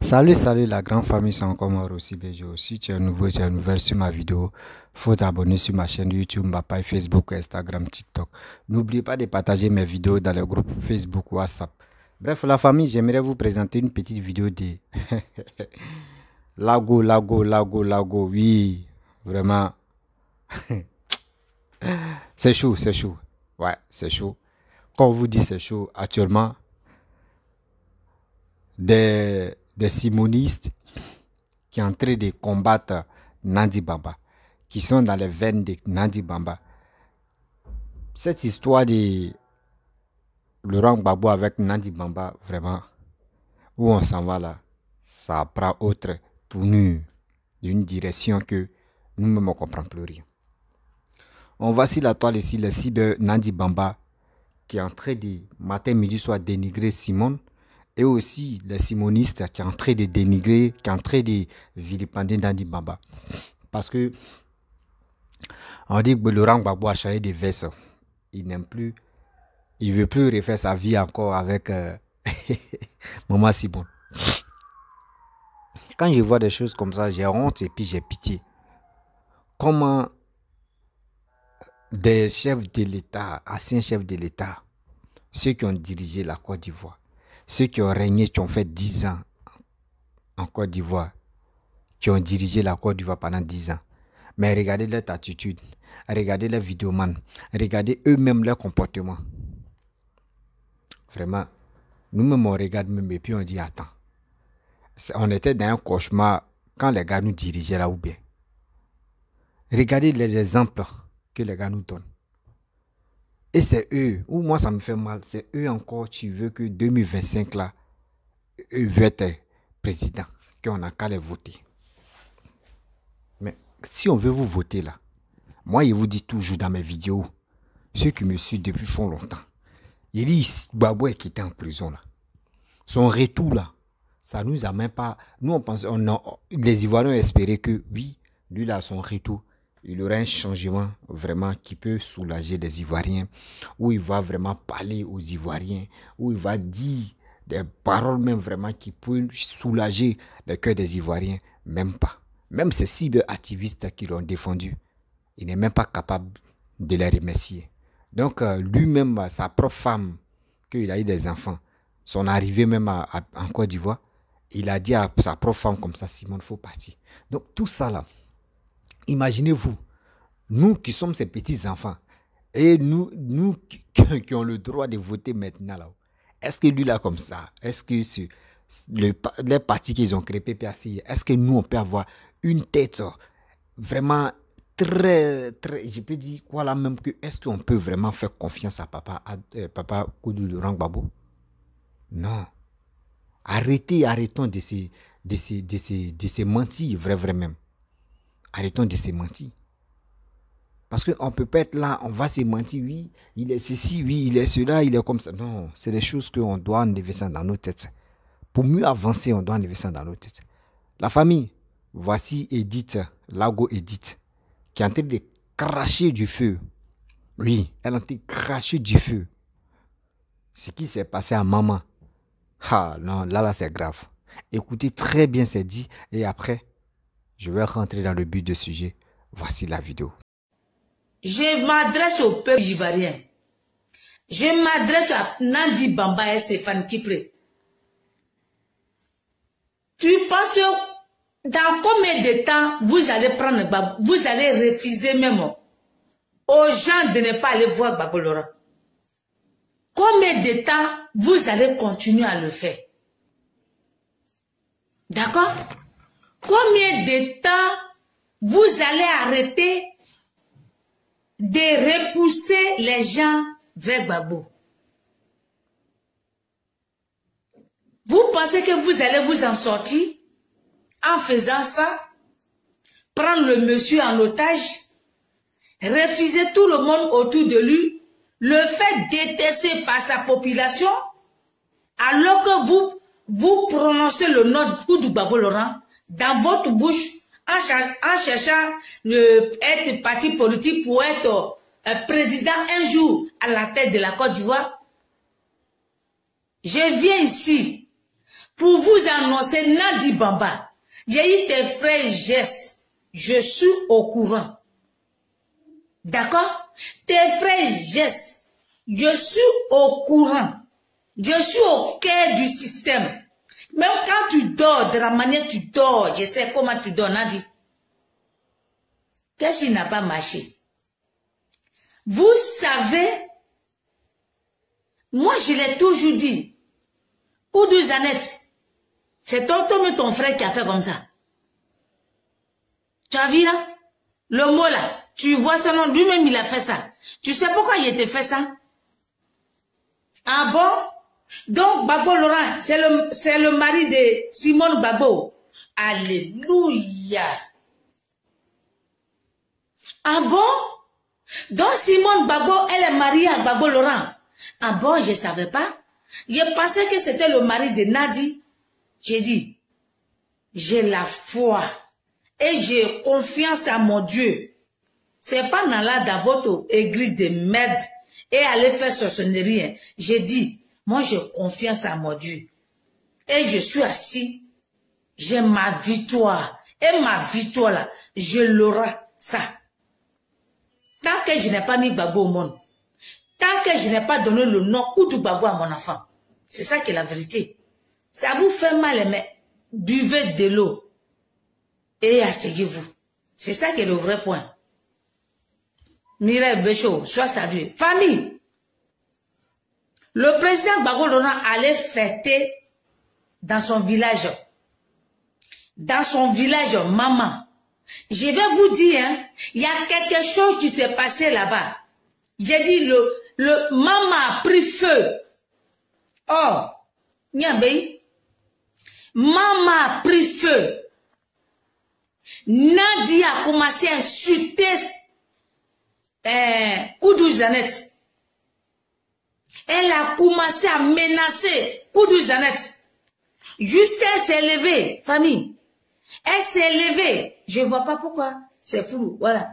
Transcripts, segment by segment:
Salut la grande famille, c'est encore moi aussi Béjo. Si tu es nouveau, tu es nouvelle sur ma vidéo, faut t'abonner sur ma chaîne YouTube, ma page Facebook, Instagram, TikTok. N'oubliez pas de partager mes vidéos dans le groupe Facebook, WhatsApp. Bref, la famille, j'aimerais vous présenter une petite vidéo de Lago, oui, vraiment, c'est chaud, c'est chaud. Ouais, c'est chaud. Quand on vous dit c'est chaud, actuellement, des simonistes qui sont en train de combattre Nandi Bamba, qui sont dans les veines de Nandi Bamba. Cette histoire de Laurent Gbagbo avec Nandi Bamba, vraiment, où on s'en va là, ça prend autre tournure, d'une direction que nous-mêmes on ne comprenons plus rien. On voit sur la toile ici le cyber Nandi Bamba qui est en train de, matin, midi, soir, dénigrer Simone, et aussi les simonistes qui est en train de dénigrer, qui est en train de vilipender Nandi Bamba. Parce que on dit que Laurent Gbagbo a changé de veste. Il n'aime plus, il veut plus refaire sa vie encore avec Maman Simone. Quand je vois des choses comme ça, j'ai honte et puis j'ai pitié. Comment des chefs de l'État, anciens chefs de l'État, ceux qui ont dirigé la Côte d'Ivoire, ceux qui ont régné, qui ont fait 10 ans en Côte d'Ivoire, qui ont dirigé la Côte d'Ivoire pendant 10 ans. Mais regardez leur attitude, regardez les vidéomans, regardez eux-mêmes leur comportement. Vraiment, nous-mêmes on regarde même et puis on dit attends. On était dans un cauchemar quand les gars nous dirigeaient là ou bien. Regardez les exemples que les gars nous donnent. Et c'est eux, ou moi ça me fait mal, c'est eux encore qui veulent que 2025 là, eux veulent être président, qu'on n'a qu'à les voter. Mais si on veut vous voter là, moi je vous dis toujours dans mes vidéos, ceux qui me suivent depuis fort longtemps, il dit Baboué qui était en prison là. Son retour là, ça nous a même pas, nous on pensait, les Ivoiriens ont espéré que oui, lui là son retour, il aura un changement vraiment qui peut soulager les Ivoiriens, où il va vraiment parler aux Ivoiriens, où il va dire des paroles même vraiment qui peuvent soulager le cœur des Ivoiriens. Même pas. Même ces cyber-activistes qui l'ont défendu, il n'est même pas capable de les remercier. Donc lui-même, sa propre femme, qu'il a eu des enfants, son arrivée même en Côte d'Ivoire, il a dit à sa propre femme comme ça, Simone, il faut partir. Donc tout ça là, imaginez-vous, nous qui sommes ces petits-enfants, et nous qui ont le droit de voter maintenant là, est-ce que lui là comme ça, est-ce que les partis qu'ils ont créé, PPAC, est-ce que nous on peut avoir une tête vraiment très, je peux dire quoi là même que, est-ce qu'on peut vraiment faire confiance à papa Koudou Laurent Gbagbo? Non. Arrêtons de ces mentir, vrai même. Arrêtons de se mentir. Parce qu'on ne peut pas être là, on va se mentir, oui, il est ceci, oui, il est cela, il est comme ça. Non, c'est des choses qu'on doit enlever ça dans nos têtes. Pour mieux avancer, on doit enlever ça dans nos têtes. La famille, voici Edith, Lago Edith, qui est en train de cracher du feu. Oui, elle est en train de cracher du feu. Ce qui s'est passé à maman. Ah non, là c'est grave. Écoutez très bien c'est dit et après, je vais rentrer dans le but du sujet. Voici la vidéo. Je m'adresse au peuple ivoirien. Je m'adresse à Nandi Bamba et Stéphane Kipré. Tu penses dans combien de temps vous allez prendre Babou, vous allez refuser même aux gens de ne pas aller voir Babou Laurent? Combien de temps vous allez continuer à le faire? D'accord? Combien de temps vous allez arrêter de repousser les gens vers Gbagbo? Vous pensez que vous allez vous en sortir en faisant ça? Prendre le monsieur en otage, refuser tout le monde autour de lui, le faire détester par sa population, alors que vous prononcez le nom de Koudou Gbagbo Laurent dans votre bouche en cherchant être parti politique pour être président un jour à la tête de la Côte d'Ivoire. Je viens ici pour vous annoncer, Nadi Bamba, j'ai eu tes frères gestes, je suis au courant. D'accord? Tes frères gestes, je suis au courant. Je suis au cœur du système. Même quand tu dors, de la manière tu dors, je sais comment tu dors, Nadi. Qu'est-ce qui n'a pas marché? Vous savez, moi je l'ai toujours dit, Koudou Zanette, c'est ton frère qui a fait comme ça. Tu as vu là? Le mot là, tu vois ça, non, lui-même il a fait ça. Tu sais pourquoi il était fait ça? Ah bon? Donc Gbagbo Laurent, c'est le mari de Simone Gbagbo. Alléluia. Ah bon? Donc Simone Gbagbo, elle est mariée à Gbagbo Laurent. Ah bon, je ne savais pas. Je pensais que c'était le mari de Nadi. J'ai dit, j'ai la foi et j'ai confiance à mon Dieu. C'est pas dans votre église de merde et aller faire sorcellerie. J'ai dit, moi j'ai confiance à mon Dieu. Et je suis assis. J'ai ma victoire. Et ma victoire là, je l'aurai ça. Tant que je n'ai pas mis Gbagbo au monde, tant que je n'ai pas donné le nom Koudou Gbagbo à mon enfant, c'est ça qui est la vérité. Ça vous fait mal, mais buvez de l'eau et asseyez-vous. C'est ça qui est le vrai point. Mireille Béchaud, sois salué. Famille, le président Gbagbo Laurent allait fêter dans son village. Dans son village, maman. Je vais vous dire, hein, il y a quelque chose qui s'est passé là-bas. J'ai dit, le maman a pris feu. Oh, Niambé, maman a pris feu. Nadi a commencé à insulter Koudou Zanette. Elle a commencé à menacer Koudou Zanette. Jusqu'à elle s'est levée, famille. Elle s'est levée. Je ne vois pas pourquoi. C'est flou. Voilà.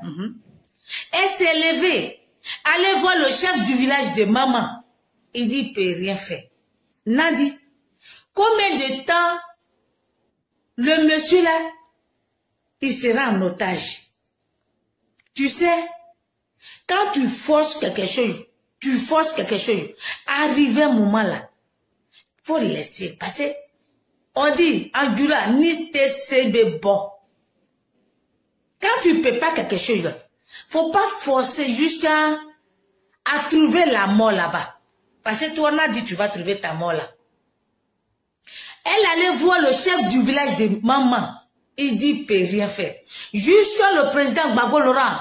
Elle s'est levée. Allez voir le chef du village de maman. Il dit, il ne peut rien faire. Nadi, combien de temps le monsieur là, il sera en otage? Tu sais, quand tu forces quelque chose, arrivé un moment là, il faut le laisser passer. On dit, en Djoula, ni TCB bon. Quand tu ne peux pas quelque chose, il ne faut pas forcer jusqu'à trouver la mort là-bas. Parce que toi, on a dit, tu vas trouver ta mort là. Elle allait voir le chef du village de maman. Il dit, il ne peut rien faire. Jusqu'à le président Gbagbo Laurent,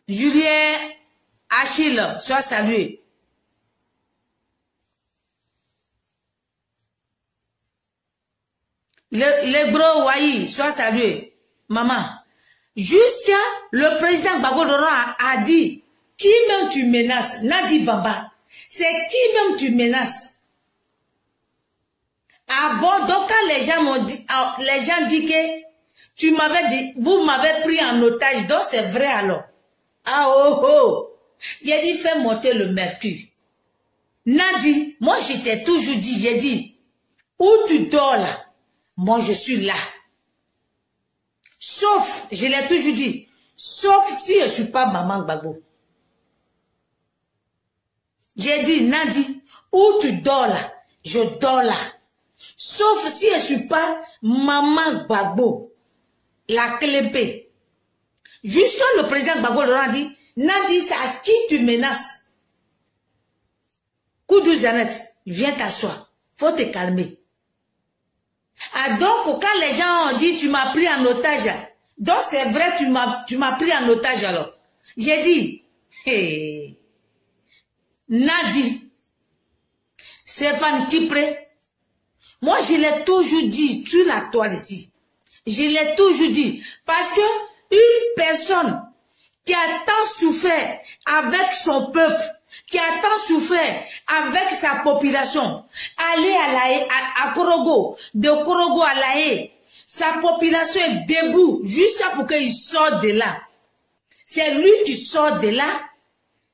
Julien Achille, soit salué. Le gros Waï, soit salué. Maman. Jusqu'à le président Gbagbo Laurent a dit, qui même tu menaces? Nadi Bamba. C'est qui même tu menaces? Ah bon, donc quand les gens m'ont dit, les gens disent que tu m'avais dit, vous m'avez pris en otage, donc c'est vrai alors. Ah oh oh. J'ai dit, fais monter le mercure. Nadi, moi je t'ai toujours dit, j'ai dit, où tu dors là? Moi, je suis là. Sauf, je l'ai toujours dit, sauf si je ne suis pas maman Gbagbo. J'ai dit, Nadi, où tu dors là? Je dors là. Sauf si je ne suis pas maman Gbagbo. La clépée. Jusqu'à le président Gbagbo Laurent dit, Nadi, c'est à qui tu menaces? Koudou Zanette, viens t'asseoir. Faut te calmer. Ah donc, quand les gens ont dit, tu m'as pris en otage, donc c'est vrai, tu m'as pris en otage alors. J'ai dit, hey, Nadi, Stéphane Kipré, moi je l'ai toujours dit, tu la toile ici. Je l'ai toujours dit, parce que une personne qui a tant souffert avec son peuple, qui a tant souffert avec sa population, aller à Korogo, de Korogo à La Haye, sa population est debout jusqu'à pour qu'il sorte de là. C'est lui qui sort de là,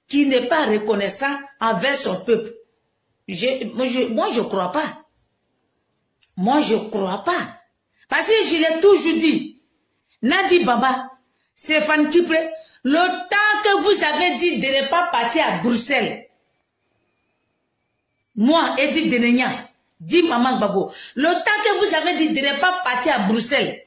qui n'est pas reconnaissant envers son peuple. Moi, je ne crois pas. Moi, je ne crois pas. Parce que je l'ai toujours dit. Nadi Baba, Stéphane Kipré, le temps que vous avez dit de ne pas partir à Bruxelles, moi, Edith Denenia, dit Maman Babo, le temps que vous avez dit de ne pas partir à Bruxelles,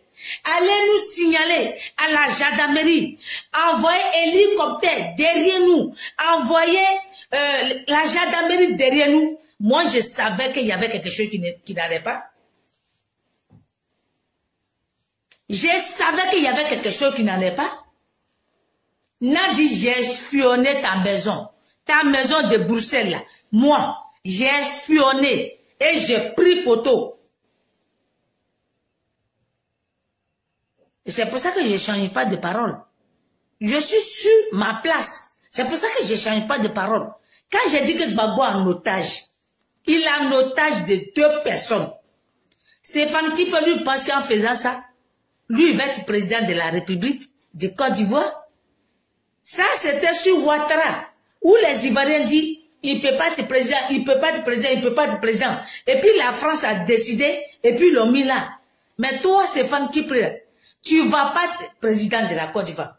allez nous signaler à la gendarmerie, envoyez hélicoptère derrière nous, envoyez la gendarmerie derrière nous. Moi, je savais qu'il y avait quelque chose qui n'allait pas. Je savais qu'il y avait quelque chose qui n'allait pas. Nadi, j'ai espionné ta maison de Bruxelles là. Moi, j'ai espionné et j'ai pris photo. Et c'est pour ça que je ne change pas de parole. Je suis sur ma place. C'est pour ça que je ne change pas de parole. Quand j'ai dit que Gbagbo est en otage, il est en otage de 2 personnes. Stéphane Kipré lui pense qu'en faisant ça, lui il va être président de la République de Côte d'Ivoire. Ça c'était sur Ouattara, où les Ivoiriens disent il ne peut pas être président, il ne peut pas être président, il ne peut pas être président. Et puis la France a décidé, et puis l'ont mis là. Mais toi, Stéphane Kipré, tu ne vas pas être président de la Côte d'Ivoire.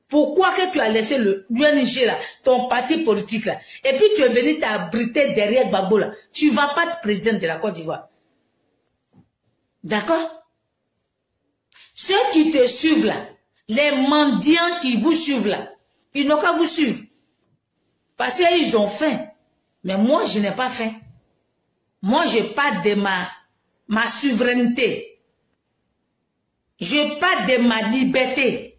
Pourquoi que tu as laissé le UNG là, ton parti politique là, et puis tu es venu t'abriter derrière Gbagbo là, tu ne vas pas être président de la Côte d'Ivoire. D'accord? Ceux qui te suivent là, les mendiants qui vous suivent là, ils n'ont qu'à vous suivre. Parce qu'ils ont faim. Mais moi, je n'ai pas faim. Moi, je parle de ma souveraineté. Je parle de ma liberté.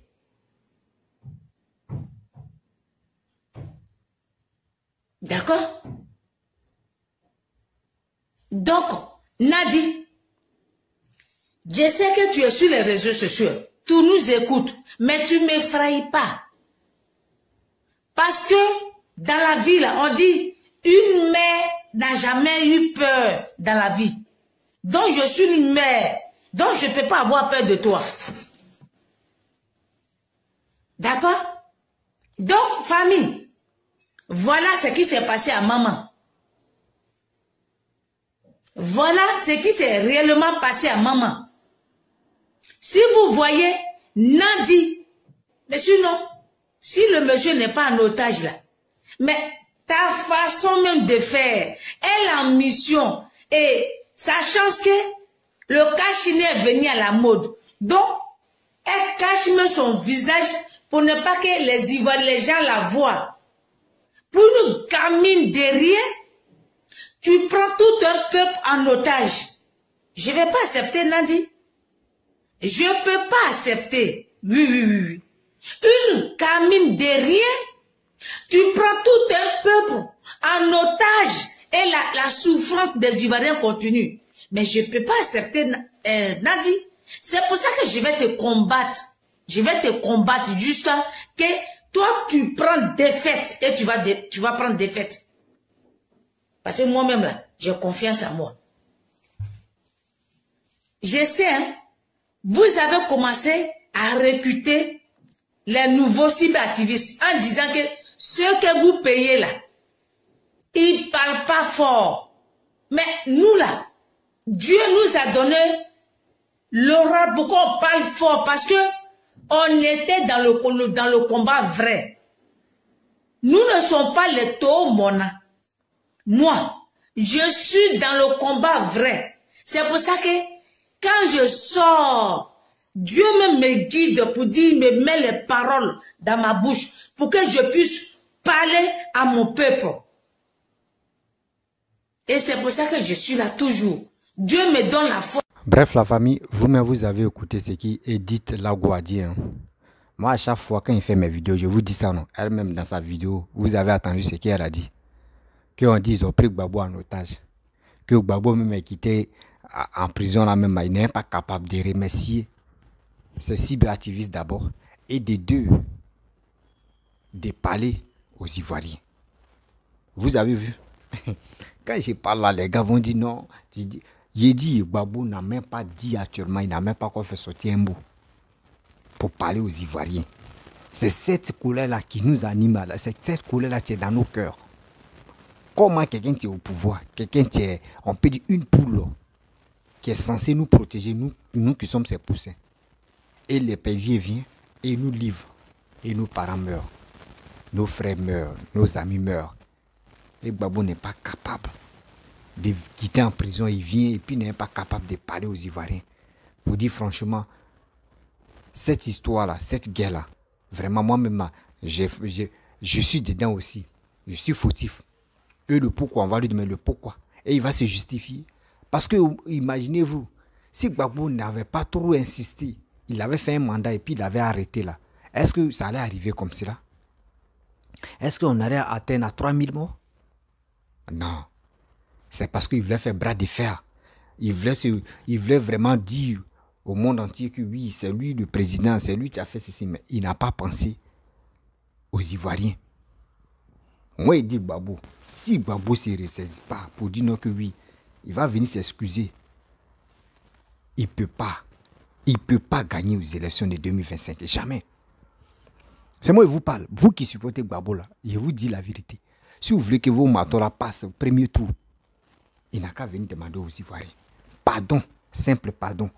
D'accord? Donc, Nadi, je sais que tu es sur les réseaux sociaux. Tu nous écoutes, mais tu ne m'effraies pas. Parce que dans la vie, là, on dit, une mère n'a jamais eu peur dans la vie. Donc, je suis une mère. Donc, je ne peux pas avoir peur de toi. D'accord? Donc, famille, voilà ce qui s'est passé à maman. Voilà ce qui s'est réellement passé à maman. Si vous voyez Nadi, mais sinon, si le monsieur n'est pas en otage là, mais ta façon même de faire, elle est en mission, et sachant que le cache-nez est venu à la mode, donc elle cache même son visage pour ne pas que les gens la voient. Pour une gamine derrière, tu prends tout un peuple en otage. Je ne vais pas accepter, Nadi. Je ne peux pas accepter. Oui. Une gamine derrière, tu prends tout un peuple en otage et la souffrance des Ivoiriens continue. Mais je ne peux pas accepter, Nadi. C'est pour ça que je vais te combattre. Je vais te combattre jusqu'à que toi, tu prends défaite et tu vas prendre défaite. Parce que moi-même, là, j'ai confiance en moi. Je sais, hein, vous avez commencé à recruter les nouveaux cyberactivistes en disant que ceux que vous payez là, ils ne parlent pas fort. Mais nous là, Dieu nous a donné l'aura pour qu'on parle fort parce que on était dans le combat vrai. Nous ne sommes pas les taux mona. Moi, je suis dans le combat vrai. C'est pour ça que quand je sors, Dieu même me guide pour dire, me met les paroles dans ma bouche pour que je puisse parler à mon peuple. Et c'est pour ça que je suis là toujours. Dieu me donne la force. Bref, la famille, vous-même, vous avez écouté ce qui Edith Lagoua dit. Hein. Moi, à chaque fois, quand il fait mes vidéos, je vous dis ça, non. Elle-même, dans sa vidéo, vous avez entendu ce qu'elle a dit. Qu'on dit qu'ils ont pris Gbagbo en otage. Que Gbagbo même est quitté en prison, là même, il n'est pas capable de remercier ces cyberactivistes d'abord. Et des deux, de parler aux Ivoiriens. Vous avez vu? Quand je parle là, les gars vont dire non. J'ai dit, Gbagbo n'a même pas dit actuellement, il n'a même pas encore fait sortir un mot pour parler aux Ivoiriens. C'est cette colère-là qui nous anime, c'est cette colère-là qui est dans nos cœurs. Comment quelqu'un qui est au pouvoir, quelqu'un qui est, on peut dire une poule, qui est censé nous protéger, nous qui sommes ses poussins. Et l'épervier vient et il nous livre. Et nos parents meurent. Nos frères meurent. Nos amis meurent. Et Gbagbo n'est pas capable de quitter en prison. Il vient et puis n'est pas capable de parler aux Ivoiriens. Pour dire franchement, cette histoire-là, cette guerre-là, vraiment moi-même, je suis dedans aussi. Je suis fautif. Et le pourquoi, on va lui demander le pourquoi. Et il va se justifier. Parce que, imaginez-vous, si Gbagbo n'avait pas trop insisté, il avait fait un mandat et puis il avait arrêté là, est-ce que ça allait arriver comme cela? Est-ce qu'on allait atteindre à 3000 morts? Non. C'est parce qu'il voulait faire bras de fer. Il voulait vraiment dire au monde entier que oui, c'est lui le président, c'est lui qui a fait ceci, mais il n'a pas pensé aux Ivoiriens. Moi, il dit Gbagbo, si Gbagbo ne se ressaisit pas pour dire non que oui, il va venir s'excuser. Il ne peut pas gagner aux élections de 2025. Jamais. C'est moi qui vous parle. Vous qui supportez Gbagbo là, je vous dis la vérité. Si vous voulez que vos Matola passent au premier tour, il n'a qu'à venir demander aux Ivoiriens pardon, simple pardon,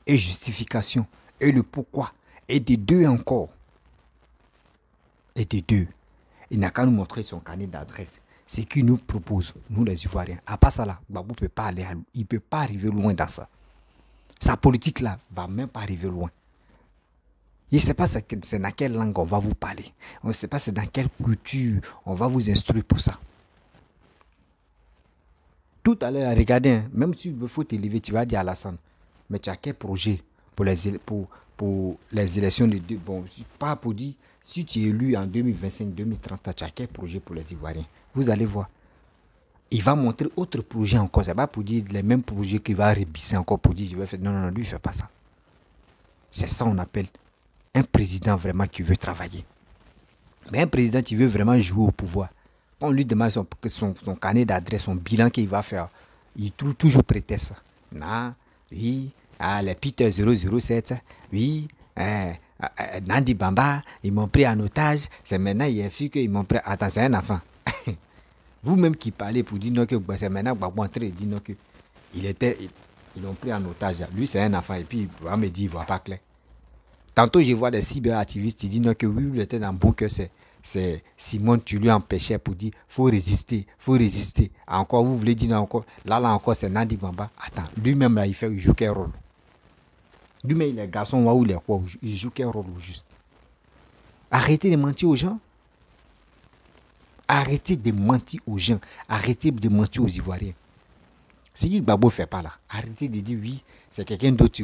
et justification, et le pourquoi, et des deux encore. Et des deux. Il n'a qu'à nous montrer son carnet d'adresse. C'est qu'il nous propose, nous les Ivoiriens. À part ça là, Gbagbo ne peut pas aller il ne peut pas arriver loin dans ça. Sa politique là ne va même pas arriver loin. Je ne sais pas c'est dans quelle langue on va vous parler. On ne sait pas c'est dans quelle culture on va vous instruire pour ça. Tout à l'heure, regardez, hein, même si il faut t'élever, tu vas dire à Alassane, mais tu as quel projet pour les élections de deux? Bon, pas pour dire, si tu es élu en 2025-2030, tu as quel projet pour les Ivoiriens? Vous allez voir. Il va montrer autre projet encore. Ce n'est pas pour dire les mêmes projets qu'il va rébisser encore pour dire, je vais faire. Non, non, non, lui, il ne fait pas ça. C'est ça qu'on appelle un président vraiment qui veut travailler. Mais un président qui veut vraiment jouer au pouvoir. On lui demande son carnet d'adresse, son bilan qu'il va faire. Il trouve toujours prétexte. Non, oui, les Peter 007, oui, Nandi Bamba, ils m'ont pris en otage. C'est maintenant, il y a vu qu'ils m'ont pris. Attends, c'est un enfant. Vous-même qui parlez pour dire non, que c'est maintenant Gbagbo entré et dit non, que ils l'ont pris en otage. Lui, c'est un enfant et puis il va me dire, il ne voit pas clair. Tantôt, je vois des cyberactivistes qui disent non, que oui, il était dans le bon cœur, c'est Simone, tu lui empêchais pour dire faut résister, faut résister. Encore, vous voulez dire non, encore. Là encore, c'est Nandi Bamba. Attends, lui-même, là, il joue quel rôle? Lui-même, il est garçon, ou il est quoi? Il joue quel rôle juste? Arrêtez de mentir aux gens. Arrêtez de mentir aux gens. Arrêtez de mentir aux Ivoiriens. C'est qui Gbagbo ne fait pas là. Arrêtez de dire oui, c'est quelqu'un d'autre.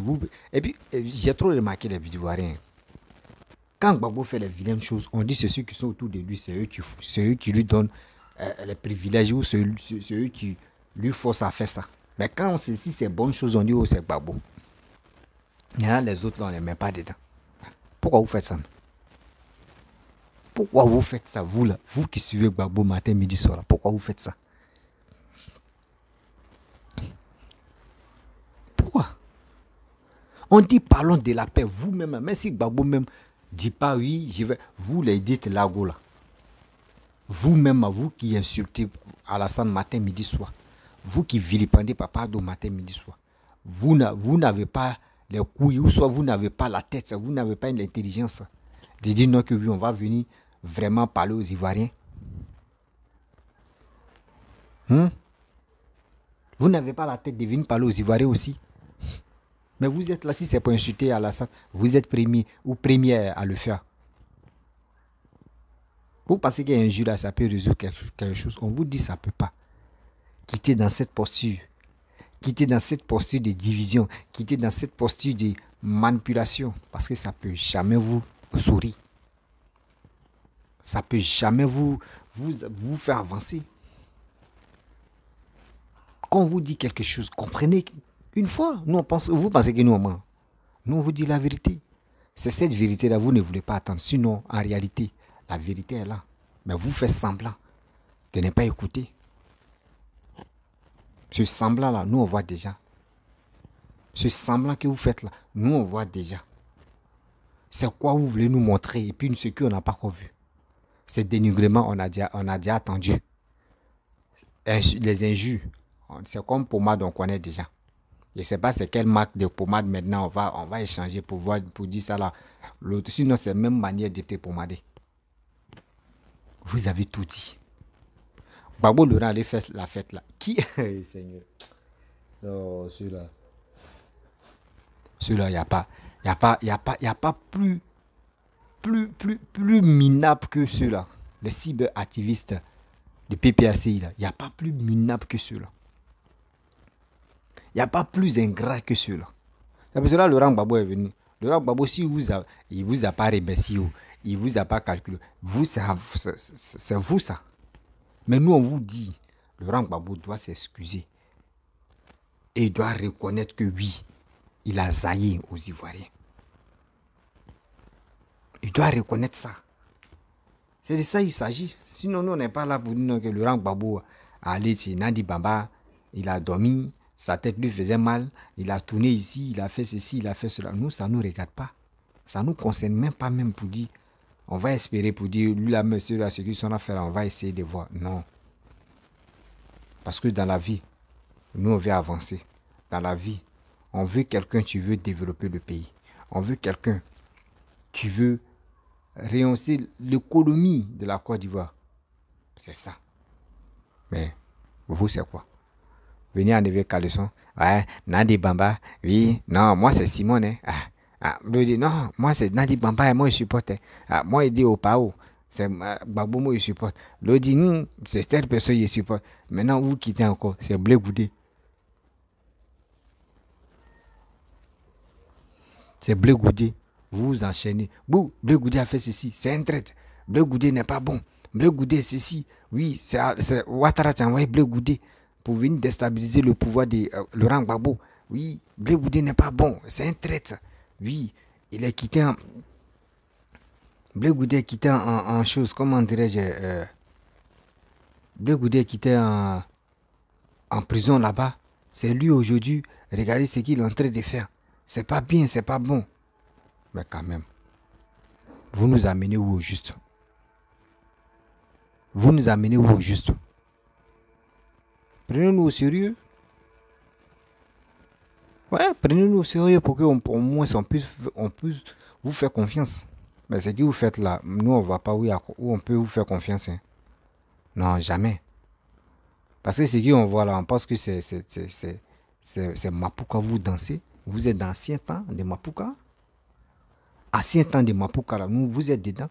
Et puis, j'ai trop remarqué les Ivoiriens. Quand Gbagbo fait les vilaines choses, on dit c'est ceux qui sont autour de lui, c'est eux qui lui donnent les privilèges ou c'est eux qui lui forcent à faire ça. Mais quand on sait si c'est bonne chose, on dit oh c'est Gbagbo. Il y en a les autres là, on ne les met pas dedans. Pourquoi vous faites ça? Pourquoi vous faites ça, vous là, vous qui suivez Gbagbo matin, midi, soir, là, pourquoi vous faites ça? Pourquoi? On dit parlons de la paix, vous-même, même si Gbagbo même dit pas oui, je vais, vous les dites Lago là. Vous-même, vous qui insultez Alassane matin, midi, soir, vous qui vilipendez Papa Ado matin, midi, soir, vous n'avez pas les couilles, ou soit vous n'avez pas la tête, vous n'avez pas l'intelligence de dire non que oui, on va venir vraiment parler aux Ivoiriens. Vous n'avez pas la tête de venir parler aux Ivoiriens aussi. Mais vous êtes là, si c'est pour insulter Alassane, vous êtes premier ou première à le faire. Vous pensez qu'il y a un jury là, ça peut résoudre quelque chose. On vous dit ça ne peut pas. Quittez dans cette posture. Quittez dans cette posture de division. Quittez dans cette posture de manipulation. Parce que ça ne peut jamais vous sourire. Ça ne peut jamais vous faire avancer. Quand on vous dit quelque chose, comprenez une fois. Vous pensez que nous, on ment. Nous, on vous dit la vérité. C'est cette vérité-là, vous ne voulez pas attendre. Sinon, en réalité, la vérité est là. Mais vous faites semblant de ne pas écouter. Ce semblant-là, nous, on voit déjà. Ce semblant que vous faites là, nous, on voit déjà. C'est quoi vous voulez nous montrer et puis ce qu'on n'a pas encore vu. C'est dénigrement, on a déjà attendu. Les injures, c'est comme pour moi, on connaît déjà. Je ne sais pas c'est quelle marque de pommade maintenant on va échanger pour dire ça là. L'autre, sinon c'est la même manière de te pommader. Vous avez tout dit. Gbagbo Laurent allait faire la fête là. Qui Seigneur. Non, celui-là. Celui-là, il n'y a pas plus minable que ceux-là. Les cyberactivistes de PPACI là. Il n'y a pas plus minable que ceux-là. Il n'y a pas plus ingrat que ceux-là. C'est pour cela que Laurent Gbagbo est venu. Laurent Gbagbo, si il vous a pas remercié, il vous a pas calculé. Vous, c'est vous ça. Mais nous, on vous dit, Laurent Gbagbo doit s'excuser. Et il doit reconnaître que oui, il a zaillé aux Ivoiriens. Il doit reconnaître ça. C'est de ça qu'il s'agit. Sinon, nous, on n'est pas là pour dire que Laurent Gbagbo a allé chez Nandi Bamba, il a dormi, sa tête lui faisait mal, il a tourné ici, il a fait ceci, il a fait cela. Nous, ça ne nous regarde pas. Ça ne nous concerne même pas même pour dire, on va espérer pour dire, lui là, monsieur, là, ce qu'ils sont à faire, on va essayer de voir. Non. Parce que dans la vie, nous, on veut avancer. Dans la vie, on veut quelqu'un qui veut développer le pays. On veut quelqu'un qui veut rehausser l'économie de la Côte d'Ivoire. C'est ça. Mais vous, c'est quoi? Venez enlever Caleçon. Ouais, Nandi Bamba. Oui, non, moi c'est Simone. Hein. Il dit non, moi c'est Nandi Bamba et moi je supporte. Moi il dit au Pao. C'est Gbagbo, moi je supporte. L'autre dit non, c'est cette personne qui supporte. Maintenant vous quittez encore. C'est Blé Goudé. C'est Blé Goudé. Vous vous enchaînez. Bouh, Blé Goudé a fait ceci. C'est un traître. Blé Goudé n'est pas bon. Blé Goudé ceci. Oui, c'est Ouattara qui a envoyé Blé Goudé pour venir déstabiliser le pouvoir de Laurent Gbagbo. Oui, Blé Goudé n'est pas bon. C'est un traître. Oui, il est quitté en... Blé Goudé est quitté en chose. Comment dirais-je Blé Goudé est quitté en prison là-bas. C'est lui aujourd'hui. Regardez ce qu'il est en train de faire. C'est pas bien, c'est pas bon. Mais quand même, vous nous amenez où au juste? Vous nous amenez où au juste? Prenez-nous au sérieux. Ouais, prenez-nous au sérieux pour qu'au moins on puisse vous faire confiance. Mais ce que vous faites là, nous on ne voit pas où on peut vous faire confiance. Hein. Non, jamais. Parce que ce qu'on voit là, on pense que c'est Mapuka, vous dansez. Vous êtes dans l'ancien temps de Mapuka. Ancien temps de Mapuka, là, nous, vous êtes dedans.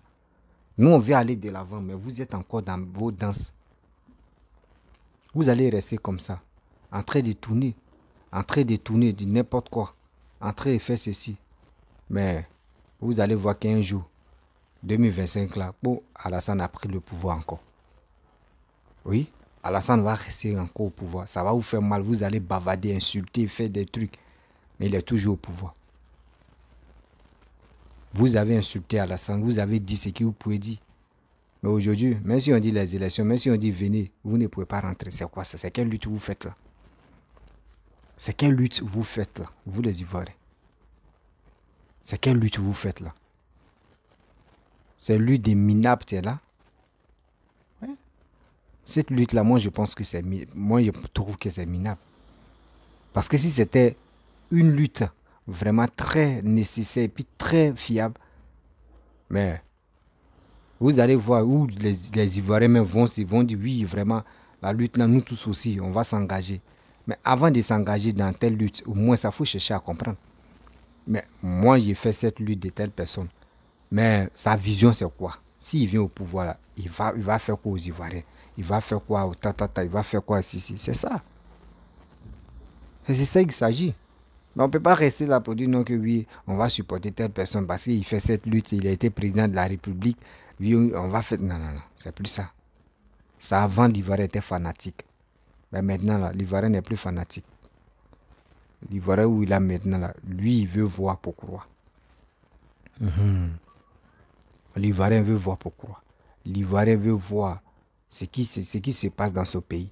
Nous, on veut aller de l'avant, mais vous êtes encore dans vos danses. Vous allez rester comme ça, en train de tourner de n'importe quoi, en train de faire ceci. Mais vous allez voir qu'un jour, 2025 là, Alassane a pris le pouvoir encore. Oui, Alassane va rester encore au pouvoir. Ça va vous faire mal, vous allez bavarder, insulter, faire des trucs. Mais il est toujours au pouvoir. Vous avez insulté Alassane, vous avez dit ce que vous pouvez dire. Mais aujourd'hui, même si on dit les élections, même si on dit venez, vous ne pouvez pas rentrer. C'est quoi ça? C'est quelle lutte vous faites là? C'est quelle lutte vous faites là, vous les Ivoiriens? C'est quelle lutte vous faites là? C'est lutte des minables, tu es là? Ouais. Cette lutte là, moi je pense que c'est... Moi je trouve que c'est minable. Parce que si c'était une lutte vraiment très nécessaire et puis très fiable, mais vous allez voir où les Ivoiriens même vont dire oui, vraiment, la lutte là, nous tous aussi, on va s'engager. Mais avant de s'engager dans telle lutte, au moins ça faut chercher à comprendre. Mais moi, j'ai fait cette lutte de telle personne. Mais sa vision, c'est quoi? S'il vient au pouvoir, là, il va faire quoi aux Ivoiriens? Il va faire quoi au Tatata? Il va faire quoi ici? C'est ça. C'est ça qu'il s'agit. Mais on ne peut pas rester là pour dire non que oui, on va supporter telle personne parce qu'il fait cette lutte, il a été président de la République. Oui, on va faire... Non, c'est plus ça. Ça, avant, l'Ivoirien était fanatique. Mais maintenant, là, l'Ivoirien n'est plus fanatique. L'Ivoirien où il a maintenant, là, lui, il veut voir pour croire. L'Ivoirien veut voir pour croire. L'Ivoirien veut voir ce qui se passe dans ce pays.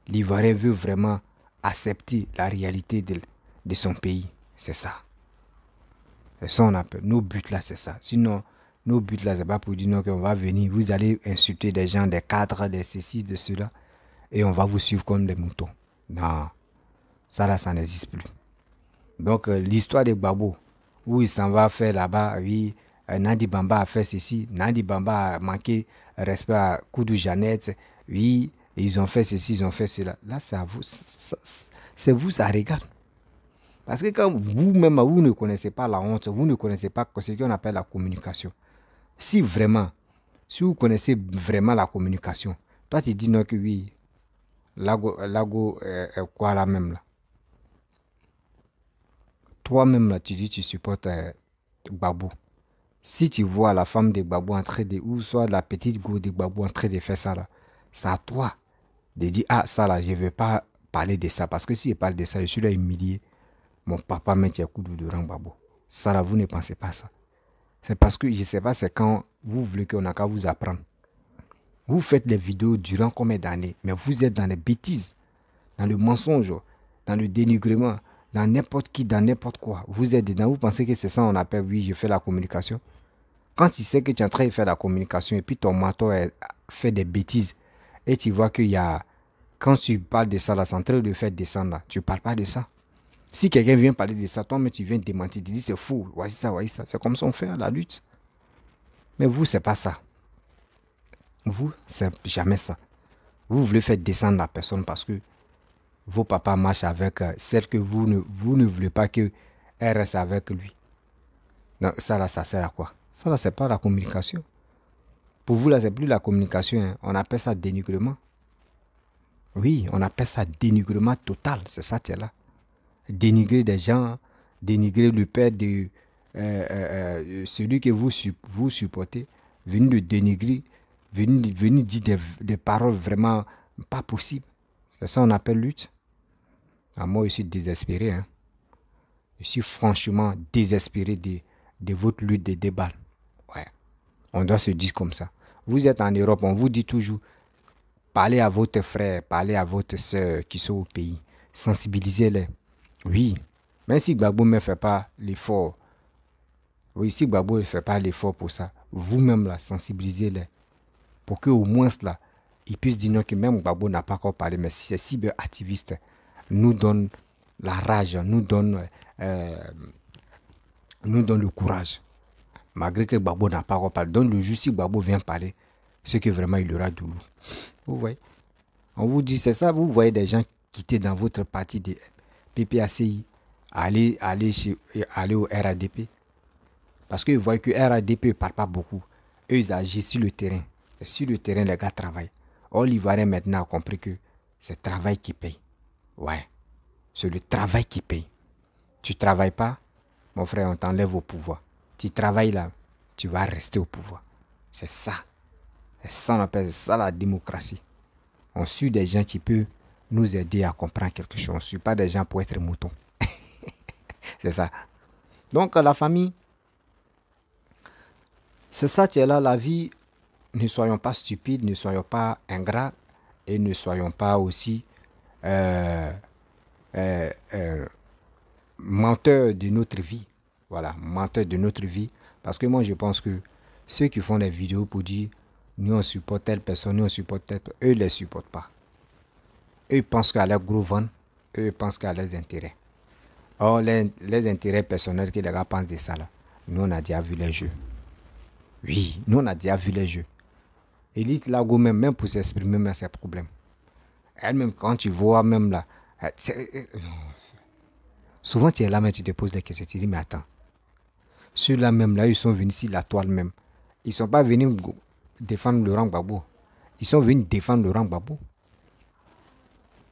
L'Ivoirien veut vraiment accepter la réalité de son pays. C'est ça. C'est ça on appelle. Nos buts là, c'est ça. Sinon, nos buts là, c'est pas pour dire non qu'on va venir. Vous allez insulter des gens, des cadres, des ceci, de cela. Et on va vous suivre comme des moutons. Non. Ça là, ça n'existe plus. Donc, l'histoire de Gbagbo, où il s'en va faire là-bas, oui, Nandi Bamba a fait ceci, Nandi Bamba a manqué respect à Koudou Jeannette, oui, ils ont fait ceci, ils ont fait cela. Là, c'est à vous, c'est vous, ça regarde. Parce que quand vous-même, vous ne connaissez pas la honte, vous ne connaissez pas ce qu'on appelle la communication. Si vraiment, si vous connaissez vraiment la communication, toi tu dis non que oui, Lago quoi là même là. Toi-même là, tu dis tu supportes Gbagbo. Si tu vois la femme de Gbagbo en train de, ou soit la petite go de Gbagbo en train de faire ça là, c'est à toi de dire ah ça là, je ne vais pas parler de ça. Parce que si je parle de ça, je suis là humilié. Mon papa met un coup de rang Gbagbo. Ça là, vous ne pensez pas ça. C'est parce que je ne sais pas, c'est quand vous voulez qu'on a qu'à vous apprendre. Vous faites des vidéos durant combien d'années, mais vous êtes dans les bêtises, dans le mensonge, dans le dénigrement, dans n'importe qui, dans n'importe quoi. Vous êtes dedans, vous pensez que c'est ça on appelle, oui, je fais la communication. Quand tu sais que tu es en train de faire la communication et puis ton mentor fait des bêtises et tu vois qu'il y a, quand tu parles de ça, là, c'est en train de le faire descendre là, tu ne parles pas de ça. Si quelqu'un vient parler de ça, toi, mais tu viens démentir, tu dis c'est faux, voici ça, voici ça. C'est comme ça on fait à la lutte. Mais vous, c'est pas ça. Vous, c'est jamais ça. Vous voulez faire descendre la personne parce que vos papas marchent avec celle que vous ne voulez pas qu'elle reste avec lui. Donc ça là, ça sert à quoi? Ça là, c'est pas la communication. Pour vous là, c'est plus la communication. Hein. On appelle ça dénigrement. Oui, on appelle ça dénigrement total. C'est ça, tu es là. Dénigrer des gens, dénigrer le père de celui que vous supportez, venir le dénigrer, venir dire des paroles vraiment pas possibles. C'est ça qu'on appelle lutte. Ah, moi, je suis désespéré. Hein. Je suis franchement désespéré de votre lutte des débats. Ouais. On doit se dire comme ça. Vous êtes en Europe, on vous dit toujours, parlez à votre frère, parlez à votre soeur qui sont au pays. Sensibilisez-les. Oui. Même si Gbagbo ne fait pas l'effort, oui, si Gbagbo ne fait pas l'effort pour ça, vous-même, là, sensibilisez-les. Pour qu'au moins, là, ils puissent dire non, que même Gbagbo n'a pas encore parlé, mais si ces cyberactivistes nous donnent la rage, nous donnent le courage. Malgré que Gbagbo n'a pas encore parlé. Donc le jour si Gbagbo vient parler, c'est que vraiment il aura du lourd. Vous voyez? On vous dit, c'est ça, vous voyez des gens quitter dans votre parti de PPACI, aller au RADP. Parce qu'ils voient que RADP ne parle pas beaucoup. Eux, ils agissent sur le terrain. Et sur le terrain, les gars travaillent. Or, l'Ivoirien maintenant a compris que c'est le travail qui paye. Ouais. C'est le travail qui paye. Tu ne travailles pas, mon frère, on t'enlève au pouvoir. Tu travailles là, tu vas rester au pouvoir. C'est ça. C'est ça, on appelle ça la démocratie. On suit des gens qui peuvent nous aider à comprendre quelque chose. On ne suit pas des gens pour être moutons. C'est ça. Donc, la famille, c'est ça qui est là, la vie. Ne soyons pas stupides, ne soyons pas ingrats et ne soyons pas aussi menteurs de notre vie. Voilà, menteurs de notre vie. Parce que moi, je pense que ceux qui font des vidéos pour dire nous on supporte telle personne, nous on supporte telle personne, eux ne les supportent pas. Eux pensent qu'à leur gros ventre, eux pensent qu'à leurs intérêts. Or, les intérêts personnels que les gars pensent de ça là, nous on a déjà vu les jeux. Oui, nous on a déjà vu les jeux. Élite Lago même pour s'exprimer, mais c'est un problème. Elle-même, quand tu vois même là, souvent tu es là, mais tu te poses des questions, tu te dis, mais attends, ceux-là même là, ils sont venus ici, la toile même. Ils ne sont pas venus défendre Laurent Gbagbo. Ils sont venus défendre Laurent Gbagbo.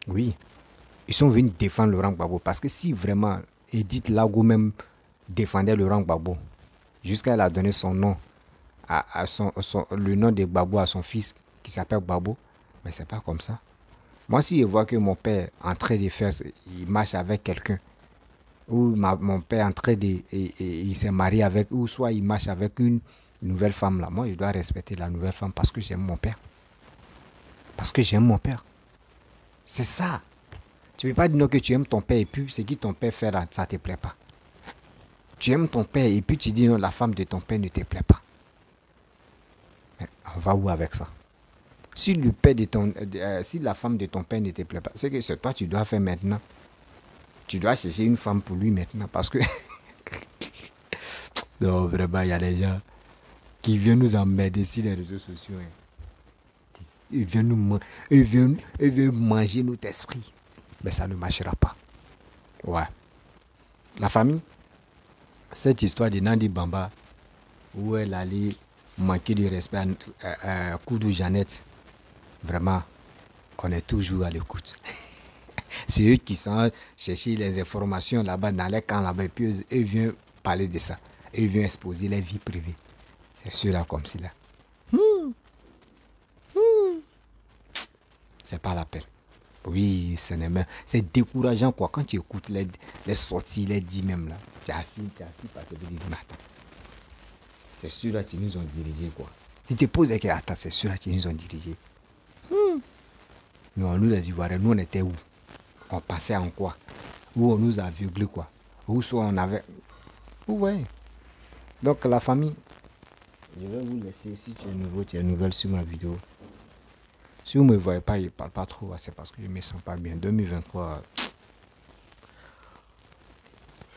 Oui, ils sont venus défendre Laurent Gbagbo. Parce que si vraiment Edith Lago même défendait Laurent Gbagbo, jusqu'à elle a donné son nom, le nom de Gbagbo à son fils qui s'appelle Gbagbo, mais c'est pas comme ça. Moi, si je vois que mon père en train de faire, il marche avec quelqu'un, ou mon père en train de, il s'est marié avec, ou soit il marche avec une nouvelle femme là, moi je dois respecter la nouvelle femme parce que j'aime mon père. Parce que j'aime mon père. C'est ça. Tu ne peux pas dire non que tu aimes ton père et puis ce que ton père fait là, ça ne te plaît pas. Tu aimes ton père et puis tu dis non, la femme de ton père ne te plaît pas. Mais on va où avec ça? Si si la femme de ton père ne te plaît pas, c'est que c'est toi tu dois faire maintenant. tu dois chercher une femme pour lui maintenant parce que... Non, vraiment, il y a des gens qui viennent nous emmerder sur les réseaux sociaux. Hein. Ils viennent ils viennent manger notre esprit. Mais ça ne marchera pas. Ouais. La famille, cette histoire de Nandi Bamba, où elle allait manquer de respect à Koudou Jeannette, vraiment, on est toujours à l'écoute. C'est eux qui sont chercher les informations là-bas, dans les camps là-bas, et puis eux viennent parler de ça. Eux viennent exposer les vies privées. C'est ceux-là comme cela. C'est pas la peine. Oui, c'est décourageant quoi. Quand tu écoutes les sorties, les dits même là, tu es assis par te dire, mais attends. C'est ceux-là qui nous ont dirigés quoi. Si tu te poses des questions, attends, c'est ceux-là qui nous ont dirigés. Nous les Ivoiriens, nous on était où? On passait en quoi? Ou on nous a aveuglés quoi? Ou soit on avait... Vous voyez? Donc la famille, je vais vous laisser. Si tu es nouveau, tu es nouvelle sur ma vidéo. Si vous ne me voyez pas, je ne parle pas trop, c'est parce que je ne me sens pas bien. 2023,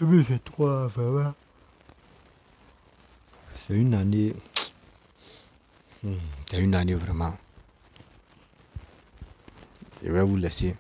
2023, vraiment. C'est une année. C'est une année vraiment. Je vais vous laisser.